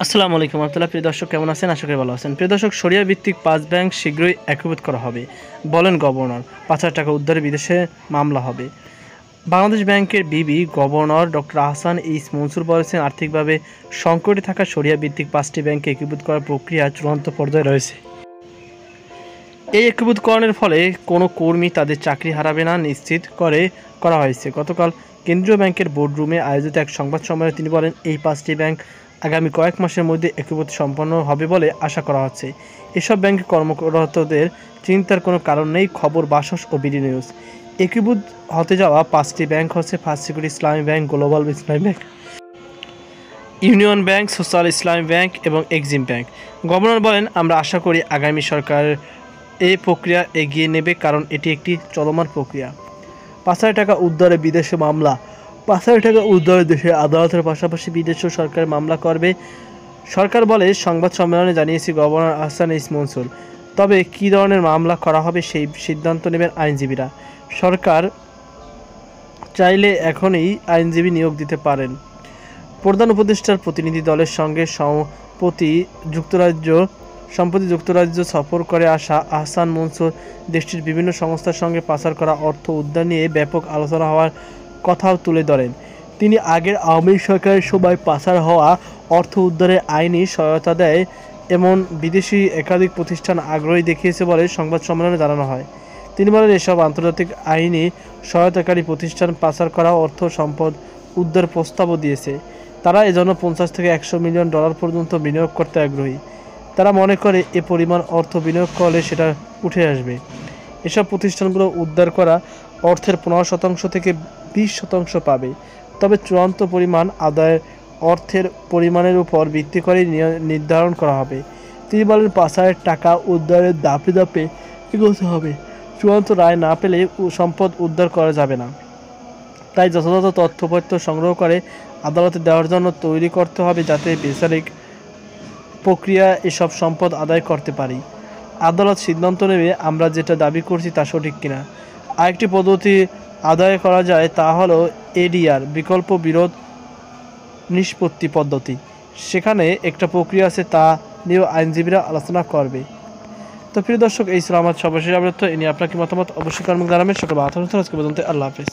আসসালামু আলাইকুম রহমতুল্লাহ। প্রিয় দর্শক, কেমন আছেন? আশা করি ভালো আছেন। প্রিয় দর্শক, শরিয়া ভিত্তিক 5 ব্যাংক শীঘ্রই একীভূত করা হবে বলেন গভর্নর। 5,000 টাকা উদ্ধারে বিদেশে মামলা হবে। বাংলাদেশ ব্যাংকের বিবি governor doctor Ahsan H Mansur বলেছেন, আর্থিকভাবে সংকটে থাকা শরিয়া ভিত্তিক 5টি ব্যাংকে একীভূত করার প্রক্রিয়া চূড়ান্ত পর্যায়ে রয়েছে। এই একীভূতকরণের ফলে কোনো কর্মী তাদের চাকরি হারাবে না নিশ্চিত করা হয়েছে। গতকাল কেন্দ্রীয় ব্যাংকের বোর্ডরুমে আয়োজিত এক সংবাদ সম্মেলনে তিনি বলেন, এই 5টি ব্যাংক আগামী কয়েক মাসের মধ্যে একীভূত সম্পন্ন হবে বলে আশা করা হচ্ছে। এসব ব্যাংকে কর্মরতদের চিন্তার কোনো কারণ নেই। খবর বাসস ও বিডি নিউজ। একীভূত হতে যাওয়া 5টি ব্যাংক হচ্ছে ফার্স্ট সিকিউরিটি ইসলামী ব্যাংক, গ্লোবাল ইসলামী ব্যাংক, ইউনিয়ন ব্যাংক, সোশ্যাল ইসলামী ব্যাংক এবং এক্সিম ব্যাংক। গভর্নর বলেন, আমরা আশা করি আগামী সরকার এই প্রক্রিয়া এগিয়ে নেবে, কারণ এটি একটি চলমান প্রক্রিয়া। 5,000 টাকা উদ্ধারে বিদেশে মামলা। 5,000 টাকা উদ্ধারে দেশের আদালতের পাশাপাশি বিদেশেও সরকার মামলা করবে। সরকার বলে, সংবাদ সম্মেলনে জানিয়েছি গভর্নর আহসান এইচ মনসুর। তবে কী ধরনের মামলা করা হবে সেই সিদ্ধান্ত নেবেন আইনজীবীরা। সরকার চাইলে এখনই আইনজীবী নিয়োগ দিতে পারেন। প্রধান উপদেষ্টার প্রতিনিধি দলের সঙ্গে সম্প্রতি যুক্তরাজ্য সফর করে আসা আহসান মনসুর দেশটির বিভিন্ন সংস্থার সঙ্গে পাচার করা অর্থ উদ্ধার নিয়ে ব্যাপক আলোচনা হওয়ার কথাও তুলে ধরেন। তিনি আগের আওয়ামী সরকারের সময় পাচার হওয়া অর্থ উদ্ধারে আইনি সহায়তা দেয় এমন বিদেশি একাধিক প্রতিষ্ঠান আগ্রহী দেখিয়েছে বলে সংবাদ সম্মেলনে জানানো হয়। তিনি বলেন, এসব আন্তর্জাতিক আইনি সহায়তাকারী প্রতিষ্ঠান পাচার করা অর্থ সম্পদ উদ্ধার প্রস্তাবও দিয়েছে। তারা এজন্য 50 থেকে 100 মিলিয়ন ডলার পর্যন্ত বিনিয়োগ করতে আগ্রহী। তারা মনে করে এ পরিমাণ অর্থ বিনিয়োগ করলে সেটা উঠে আসবে। এসব প্রতিষ্ঠানগুলো উদ্ধার করা অর্থের 15% থেকে 20% পাবে। তবে চূড়ান্ত পরিমাণ আদায়ের অর্থের পরিমাণের উপর ভিত্তি করে নির্ধারণ করা হবে। তিনি বলেন, 5,000 টাকা উদ্ধারের ধাপে ধাপে এগোতে হবে। চূড়ান্ত রায় না পেলে সম্পদ উদ্ধার করা যাবে না। তাই যথাযথ তথ্যপত্র সংগ্রহ করে আদালতে দেওয়ার জন্য তৈরি করতে হবে, যাতে বিচারিক প্রক্রিয়া এসব সম্পদ আদায় করতে পারি। আদালত সিদ্ধান্ত নেবে আমরা যেটা দাবি করছি তা সঠিক কিনা। আরেকটি পদ্ধতি আদায় করা যায়, তা হলো এডিআর, বিকল্প বিরোধ নিষ্পত্তি পদ্ধতি। সেখানে একটা প্রক্রিয়া আছে, তা নিয়েও আইনজীবীরা আলোচনা করবে। তো প্রিয় দর্শক, এই ছিল আমার সর্বশেষ আপডেট। এ নিয়ে আপনার কি মতামত অবশ্যই কমেন্ট জানাবেন। সকল আজকে পর্যন্ত আল্লাহ হাফেজ।